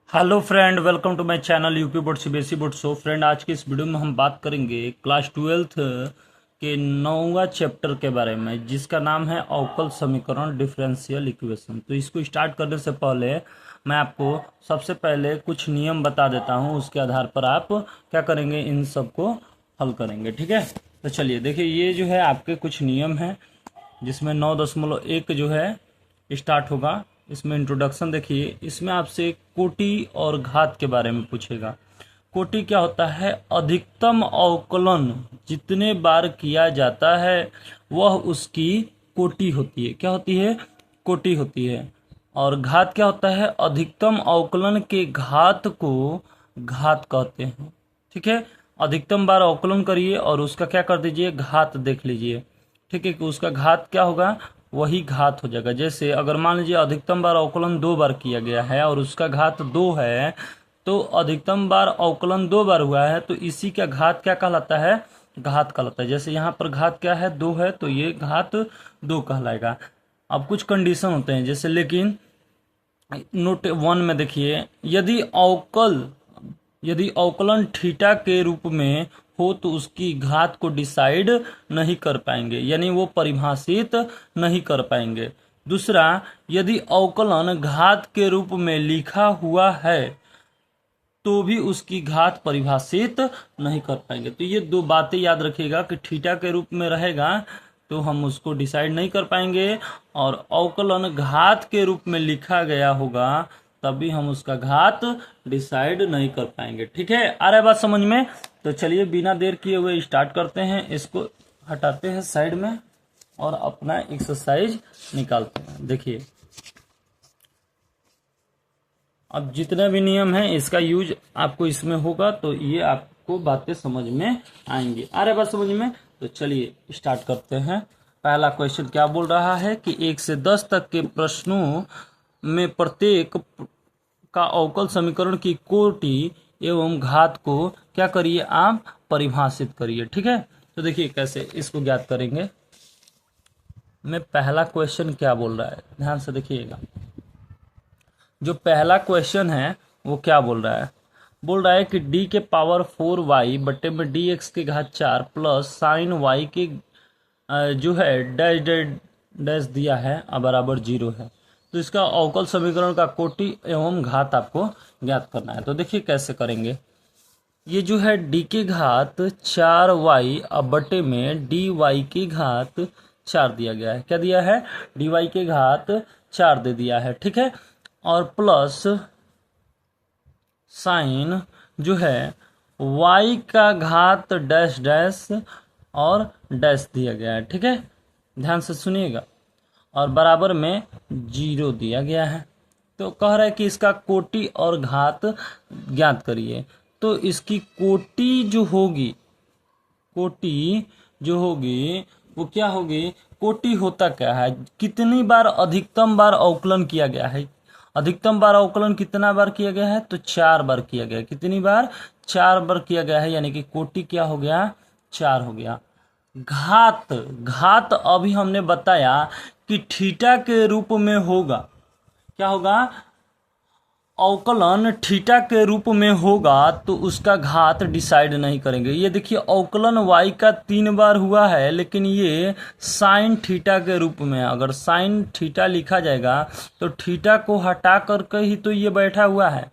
Hello friend, welcome to my channel UP board CBSE board. So friend, आज की इस video में हम बात करेंगे क्लास 12th के 9वां चैप्टर के बारे में, जिसका नाम है अवकल समीकरण डिफरेंशियल इक्वेशन। तो इसको स्टार्ट करने से पहले मैं आपको सबसे पहले कुछ नियम बता देता हूं, उसके आधार पर आप क्या करेंगे, इन सबको हल करेंगे। ठीक है, तो चलिए देखिए, ये जो है आपके कुछ नियम हैं, जिसमें 9.1 जो है स्टार्ट होगा। इसमें इंट्रोडक्शन देखिए, इसमें आपसे कोटि और घात के बारे में पूछेगा। कोटि क्या होता है? अधिकतम अवकलन जितने बार किया जाता है वह उसकी कोटि होती है। क्या होती है? कोटि होती है। और घात क्या होता है? अधिकतम अवकलन के घात को घात कहते हैं। ठीक है, अधिकतम बार अवकलन करिए और उसका क्या कर दीजिए, घात देख लीजिए। ठीक है, कि उसका घात क्या होगा, वही घात हो जाएगा। जैसे अगर मान लीजिए अधिकतम बार अवकलन 2 बार किया गया है और उसका घात 2 है, तो अधिकतम बार अवकलन 2 बार हुआ है, तो इसी का घात क्या कहलाता है? घात कहलाता है। जैसे यहाँ पर घात क्या है, 2 है, तो ये घात 2 कहलाएगा। अब कुछ कंडीशन होते हैं, जैसे लेकिन नोट 1 में देखिए, यदि अवकलन थीटा के रूप में हो तो उसकी घात को डिसाइड नहीं कर पाएंगे, यानी वो परिभाषित नहीं कर पाएंगे। दूसरा, यदि अवकलन घात के रूप में लिखा हुआ है तो भी उसकी घात परिभाषित नहीं कर पाएंगे। तो ये दो बातें याद रखिएगा कि थीटा के रूप में रहेगा तो हम उसको डिसाइड नहीं कर पाएंगे, और अवकलन घात के रूप में लिखा गया होगा तभी हम उसका घात डिसाइड नहीं कर पाएंगे। ठीक है, आ रहा है बात समझ में? तो चलिए बिना देर किए हुए स्टार्ट करते हैं। इसको हटाते हैं साइड में और अपना एक्सरसाइज निकालते हैं। देखिए, अब जितने भी नियम हैं इसका यूज आपको इसमें होगा, तो ये आपको बातें समझ में आएंगी। आ रहे बात समझ में? तो चलिए स्टार्ट करते हैं। पहला क्वेश्चन क्या बोल रहा है कि 1 से 10 तक के प्रश्नों में प्रत्येक का अवकल समीकरण की कोटि एवं घात को क्या करिए, आप परिभाषित करिए। ठीक है, तो देखिए कैसे इसको ज्ञात करेंगे। मैं पहला क्वेश्चन क्या बोल रहा है, ध्यान से देखिएगा। जो पहला क्वेश्चन है वो क्या बोल रहा है? बोल रहा है कि d के पावर 4y बट्टे में dx के घात 4 प्लस साइन y के जो है डैश डैश डैश दिया है बराबर 0 है। तो इसका अवकल समीकरण का कोटि एवं घात आपको ज्ञात करना है। तो देखिए कैसे करेंगे। ये जो है d के घात 4y अब बटे में dy के घात 4 दिया गया है। क्या दिया है? dy के घात 4 दे दिया है। ठीक है, और प्लस साइन जो है y का घात डैश डैश और डैश दिया गया है। ठीक है, ध्यान से सुनिएगा, और बराबर में 0 दिया गया है। तो कह रहा है कि इसका कोटि और घात ज्ञात करिए। तो इसकी कोटि जो होगी वो क्या होगी? कोटि होता क्या है? कितनी बार अधिकतम बार अवकलन किया गया है। अधिकतम बार अवकलन कितना बार किया गया है? तो 4 बार किया गया है। कितनी बार? 4 बार किया गया है, यानी कि कोटि क्या हो गया? 4 हो गया। घात अभी हमने बताया कि थीटा के रूप में होगा। क्या होगा? अवकलन थीटा के रूप में होगा तो उसका घात डिसाइड नहीं करेंगे। ये देखिए, अवकलन y का 3 बार हुआ है, लेकिन ये साइन थीटा के रूप में है। अगर साइन थीटा लिखा जाएगा तो थीटा को हटा करके ही तो ये बैठा हुआ है,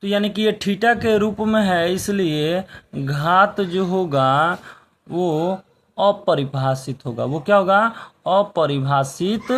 तो यानी कि ये थीटा के रूप में है, इसलिए घात जो होगा वो अपरिभाषित होगा। वो क्या होगा? अपरिभाषित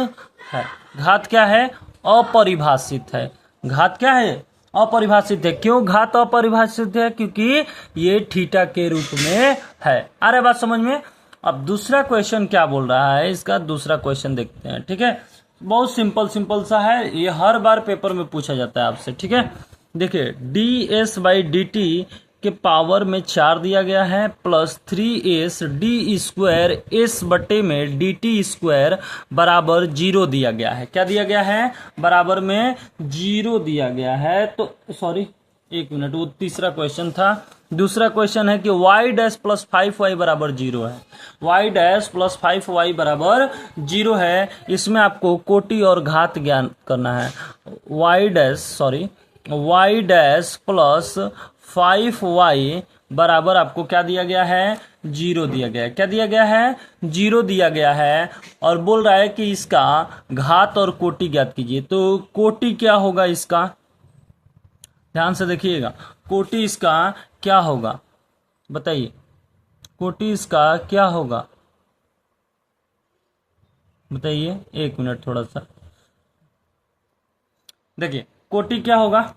है। घात क्या है? अपरिभाषित है। घात क्या है? अपरिभाषित है। क्यों घात अपरिभाषित है? क्योंकि ये थीटा के रूप में है। आ रहा है बात समझ में? अब दूसरा क्वेश्चन क्या बोल रहा है, इसका दूसरा क्वेश्चन देखते हैं। ठीक है, बहुत सिंपल सा है, ये हर बार पेपर में पूछा जाता है आपसे। ठीक है, देखिए ds/dt के पावर में 4 दिया गया है plus 3s D square s बटे में dt स्क्वायर बराबर 0 दिया गया है। क्या दिया गया है? बराबर में 0 दिया गया है। तो सॉरी, एक मिनट, वो तीसरा क्वेश्चन था। दूसरा क्वेश्चन है कि y डैश प्लस 5y बराबर 0 है। y डैश प्लस 5y बराबर 0 है। इसमें आपको कोटि और घात ज्ञान करना है। y dash y dash plus 5y बराबर आपको क्या दिया गया है, 0 दिया गया है। क्या दिया गया है, 0 दिया गया है। और बोल रहा है कि इसका घात और कोटि ज्ञात कीजिए। तो कोटि क्या होगा इसका, ध्यान से देखिएगा, कोटि इसका क्या होगा बताइए, कोटि इसका क्या होगा बताइए, 1 मिनट थोड़ा सा देखिए। कोटि क्या होगा,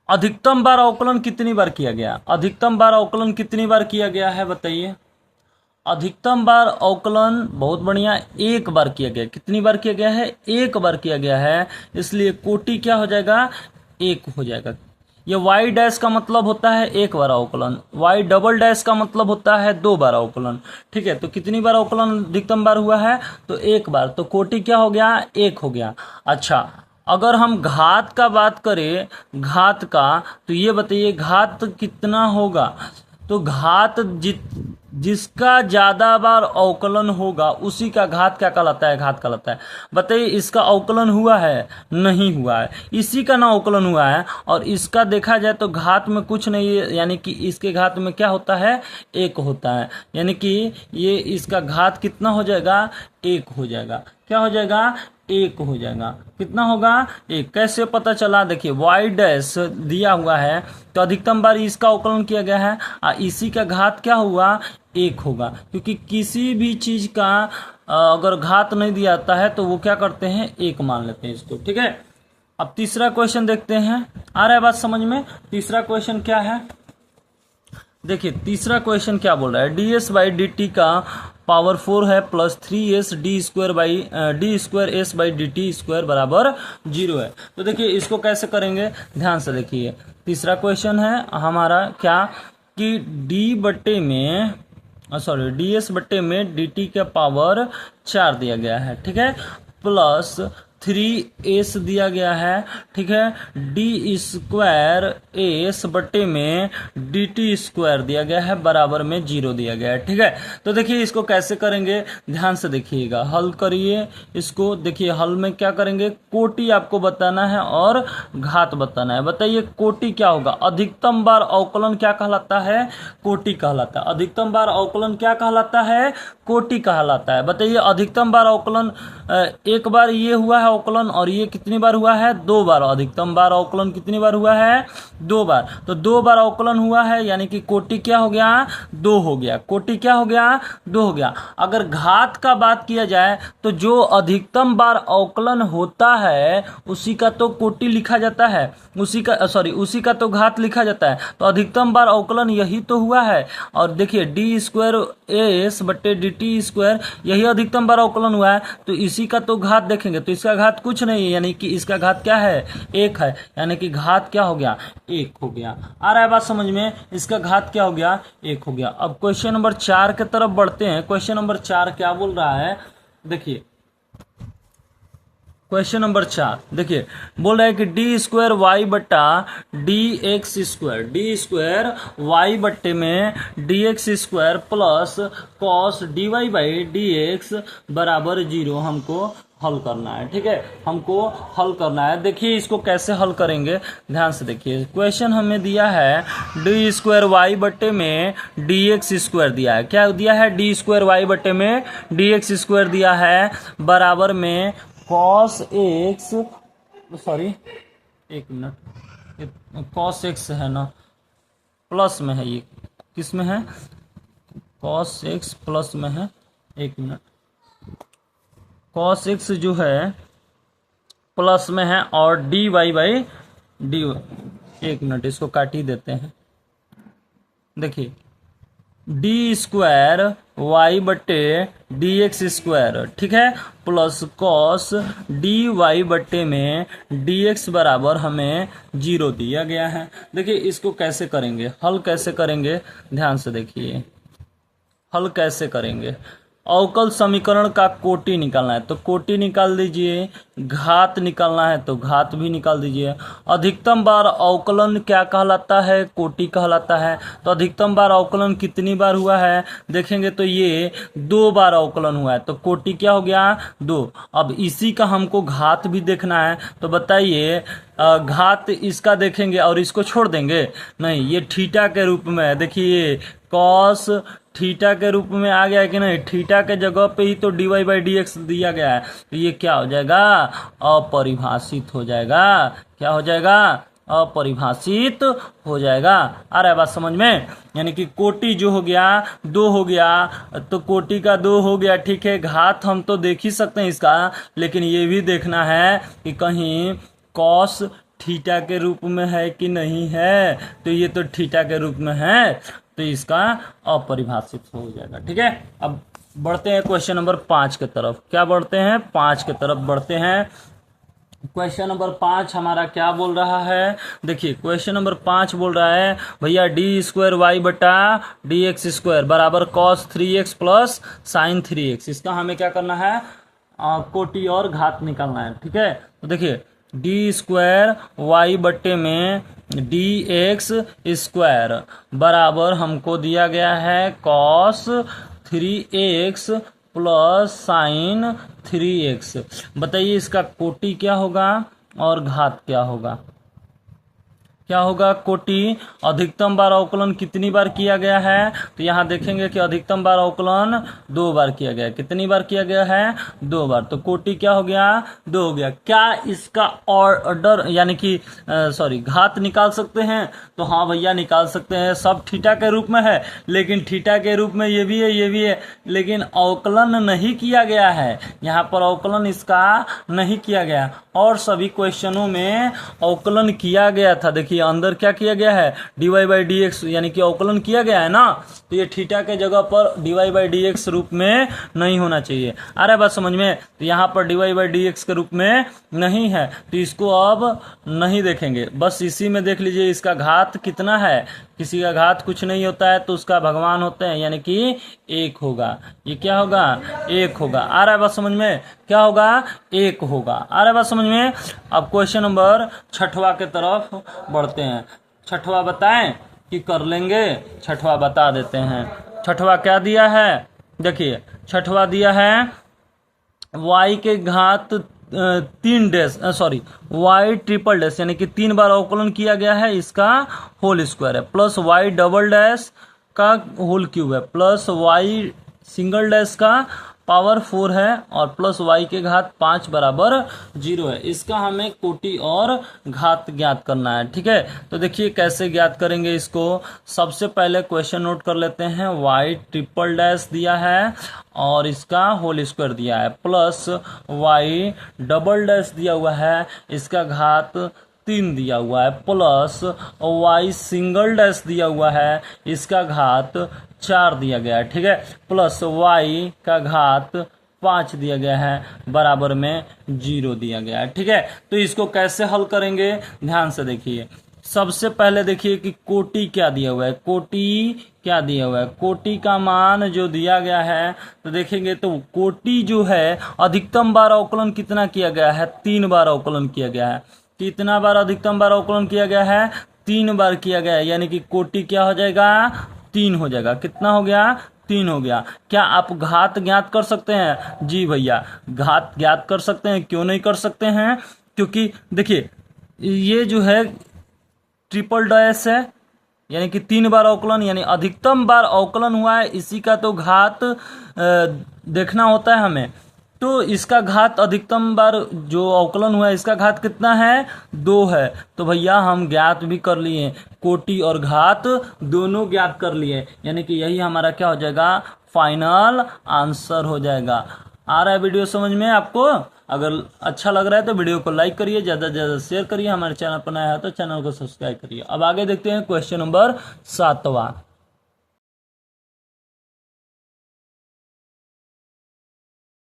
अधिकतम बार अवकलन कितनी बार किया गया, अधिकतम बार अवकलन कितनी बार किया गया है बताइए। अधिकतम बार अवकलन बहुत बढ़िया, एक बार किया गया। कितनी बार किया गया है, एक बार किया गया है, इसलिए कोटि क्या हो जाएगा, 1 हो जाएगा। ये वाई डैश का मतलब होता है एक बार अवकलन, वाई डबल डैश का मतलब होता है 2 बार अवकलन। ठीक है, तो कितनी बार अवकलन अधिकतम बार हुआ है, तो 1 बार, तो कोटि क्या हो गया, 1 हो गया। अच्छा, अगर हम घात का बात करें, घात का, तो ये बताइए घात कितना होगा। तो घात जिसका ज्यादा बार अवकलन होगा उसी का घात क्या कहलाता है, घात कहलाता है। बताइए इसका अवकलन हुआ है, नहीं हुआ है, इसी का ना अवकलन हुआ है। और इसका देखा जाए तो घात में कुछ नहीं है, यानी कि इसके घात में क्या होता है, 1 होता है। यानी कि ये इसका घात कितना हो जाएगा, 1 हो जाएगा। क्या हो जाएगा, 1 हो जाएगा। कितना होगा, 1। कैसे पता चला, देखिए वाई डैश दिया हुआ है तो अधिकतम बार इसका अवकलन किया गया है, इसी का घात क्या हुआ, 1 होगा। क्योंकि किसी भी चीज का अगर घात नहीं दिया जाता है तो वो क्या करते हैं, 1 मान लेते हैं इसको। ठीक है, अब तीसरा क्वेश्चन देखते हैं, आ रहा है बात समझ में। तीसरा क्वेश्चन क्या है, देखिए तीसरा क्वेश्चन क्या बोल रहा है, D S by D T का पावर 4 है plus 3s D square S by D T square बराबर 0 है। तो देखिए इसको कैसे करेंगे, ध्यान से देखिए। तीसरा क्वेश्चन है हमारा क्या, कि डी बट्टे में डी एस बट्टे में डी टी का पावर 4 दिया गया है। ठीक है, प्लस 3s दिया गया है। ठीक है, डी स्क्वायर एस बट्टे में डी टी स्क्वायर दिया गया है बराबर में 0 दिया गया है। ठीक है, तो देखिए इसको कैसे करेंगे, ध्यान से देखिएगा, हल करिए इसको। देखिए हल में क्या करेंगे, कोटि आपको बताना है और घात बताना है। बताइए कोटि क्या होगा, अधिकतम बार अवकलन क्या कहलाता है, कोटि कहलाता है। अधिकतम बार अवकलन क्या कहलाता है, कोटि कहलाता है। बताइए अधिकतम बार अवकलन, एक बार ये हुआ है अवकलन, और ये कितनी बार हुआ है, 2 बार। अधिकतम बार अवकलन कितनी बार हुआ है, 2 बार। तो 2 बार अवकलन हुआ है, यानी कि कोटि क्या हो गया, 2 हो गया। कोटि क्या हो गया, 2 हो गया। अगर घात का बात किया जाए तो जो अधिकतम बार अवकलन होता है उसी का तो कोटि लिखा जाता है, उसी का तो घात लिखा जाता है। तो अधिकतम बार अवकलन यही तो हुआ है। और देखिए डी स्क्वायर एस बट्टे डी टी स्क्वायर, यही अधिकतम बार अवकलन हुआ है। तो इसी का तो घात देखेंगे तो इसका घात कुछ नहीं है, यानी कि इसका घात क्या है, 1 है। यानी कि घात क्या हो गया, 1 हो गया। आ रहा है बात समझ में, इसका घात क्या हो गया, 1 हो गया। अब क्वेश्चन नंबर 4 की तरफ बढ़ते हैं। क्वेश्चन नंबर 4 क्या बोल रहा है, देखिए क्वेश्चन नंबर 4 देखिए, बोल रहा है कि डी स्क्वायर वाई बट्टा डी एक्स स्क्वायर वाई बट्टे में d x square plus cos d y by d x बराबर 0 हमको हल करना है। ठीक है, हमको हल करना है। देखिए इसको कैसे हल करेंगे, ध्यान से देखिए। क्वेश्चन हमें दिया है डी स्क्वायर वाई बट्टे में डी एक्स स्क्वायर दिया है। क्या दिया है, डी स्क्वायर वाई बट्टे में डी एक्स स्क्वायर दिया है बराबर में कॉस एक्स, एक मिनट, कॉस एक्स है ना, प्लस में है, ये किस में है, कॉस एक्स प्लस में है। एक मिनट, कॉस एक्स जो है प्लस में है और डी वाई बाई डी, एक मिनट इसको काट ही देते हैं। देखिए डी स्क्वायर वाई बट्टे डी एक्स स्क्वायर, ठीक है, प्लस कॉस डी वाई बट्टे में डी एक्स बराबर हमें 0 दिया गया है। देखिए इसको कैसे करेंगे, हल कैसे करेंगे, ध्यान से देखिए हल कैसे करेंगे। अवकल समीकरण का कोटि निकालना है तो कोटि निकाल दीजिए, घात निकालना है तो घात भी निकाल दीजिए। अधिकतम बार अवकलन क्या कहलाता है? कोटि कहलाता है। तो अधिकतम बार अवकलन कितनी बार हुआ है देखेंगे तो ये 2 बार अवकलन हुआ है, तो कोटि क्या हो गया? 2। अब इसी का हमको घात भी देखना है, तो बताइए घात इसका देखेंगे और इसको छोड़ देंगे? नहीं, ये थीटा के रूप में है। देखिए कॉस थीटा के रूप में आ गया है कि नहीं? थीटा के जगह पे ही तो dy/dx दिया गया है, तो ये क्या हो जाएगा? अपरिभाषित हो जाएगा। क्या हो जाएगा? अपरिभाषित हो जाएगा। आ रहा है बात समझ में? यानी कि कोटि जो हो गया 2 हो गया, तो कोटि का 2 हो गया, ठीक है। घात हम तो देख ही सकते हैं इसका, लेकिन ये भी देखना है कि कहीं कॉस थीटा के रूप में है कि नहीं है। तो ये तो थीटा के रूप में है, तो इसका अपरिभाषित हो जाएगा, ठीक है। अब बढ़ते हैं क्वेश्चन नंबर 5 की तरफ। क्या बढ़ते हैं? 5 की तरफ बढ़ते हैं। क्वेश्चन नंबर 5 हमारा क्या बोल रहा है? देखिए क्वेश्चन नंबर 5 बोल रहा है भैया d²y/dx² बराबर cos 3x plus sin 3x। इसका हमें क्या करना है? कोटि और घात निकालना है, ठीक है। तो देखिए d²y/dx² बराबर हमको दिया गया है cos 3x plus sign 3x। बताइए इसका कोटि क्या होगा और घात क्या होगा? क्या होगा? कोटि अधिकतम बार अवकलन कितनी बार किया गया है? तो यहाँ देखेंगे कि अधिकतम बार अवकलन 2 बार किया गया है। कितनी बार किया गया है? 2 बार। तो कोटि क्या हो गया? 2 हो गया। क्या इसका ऑर्डर यानी कि घात निकाल सकते हैं? तो हाँ भैया निकाल सकते हैं। सब थीटा के रूप में है, लेकिन थीटा के रूप में ये भी है, ये भी है, लेकिन अवकलन नहीं किया गया है। यहाँ पर अवकलन इसका नहीं किया गया, और सभी क्वेश्चनों में अवकलन किया गया था। देखिए अंदर क्या किया गया है? dy/dx यानी कि अवकलन किया गया है ना, तो ये थीटा के जगह पर dy/dx रूप में नहीं होना चाहिए। आ रहा है बात समझ में? तो यहाँ पर dy/dx के रूप में नहीं है, तो इसको अब नहीं देखेंगे, बस इसी में देख लीजिए इसका घात कितना है। किसी का घात कुछ नहीं होता है तो उसका भगवान होते हैं, यानी कि 1 होगा। ये क्या होगा? 1 होगा। आ रहा है बात समझ में? क्या होगा? 1 होगा। आ रहा है बात समझ में? अब क्वेश्चन नंबर 6वां के तरफ बढ़ते हैं। 6वां बताएं कि कर लेंगे? 6वां बता देते हैं। 6वां क्या दिया है? देखिए 6वां दिया है y के घात 3 डैश y ट्रिपल डैश यानी कि 3 बार अवकलन किया गया है, इसका होल स्क्वायर है, प्लस y डबल डैश का होल क्यूब है, प्लस y सिंगल डैश का पावर 4 है, और प्लस y के घात 5 बराबर 0 है। इसका हमें कोटि और घात ज्ञात करना है, ठीक है। तो देखिए कैसे ज्ञात करेंगे इसको। सबसे पहले क्वेश्चन नोट कर लेते हैं। y ट्रिपल डैश दिया है और इसका होल स्क्वायर दिया है, प्लस y डबल डैश दिया हुआ है, इसका घात 3 दिया हुआ है, प्लस y सिंगल डैश दिया हुआ है, इसका घात 4 दिया गया है, ठीक है, प्लस y का घात 5 दिया गया है, बराबर में 0 दिया गया है, ठीक है। तो इसको कैसे हल करेंगे? ध्यान से देखिए। सबसे पहले देखिए कि कोटि क्या दिया हुआ है। कोटि क्या दिया हुआ है? कोटि का मान जो दिया गया है, तो देखेंगे तो कोटि जो है अधिकतम बार अवकलन कितना किया गया है? 3 बार अवकलन किया गया है। कितना बार अधिकतम बार अवकलन किया गया है? 3 बार किया गया है, यानी कि कोटि क्या हो जाएगा? 3 हो जाएगा। कितना हो गया? 3 हो गया। क्या आप घात ज्ञात कर सकते हैं? जी भैया घात ज्ञात कर सकते हैं। क्यों नहीं कर सकते हैं? क्योंकि देखिए ये जो है ट्रिपल डैश है, यानी कि 3 बार अवकलन, यानी अधिकतम बार अवकलन हुआ है, इसी का तो घात देखना होता है हमें। तो इसका घात अधिकतम बार जो अवकलन हुआ है, इसका घात कितना है? 2 है। तो भैया हम ज्ञात भी कर लिए, कोटि और घात दोनों ज्ञात कर लिए, यानी कि यही हमारा क्या हो जाएगा? फाइनल आंसर हो जाएगा। आ रहा है वीडियो समझ में आपको? अगर अच्छा लग रहा है तो वीडियो को लाइक करिए, ज़्यादा से ज़्यादा शेयर करिए, हमारे चैनल पर नया है तो चैनल को सब्सक्राइब करिए। अब आगे देखते हैं क्वेश्चन नंबर 7वां।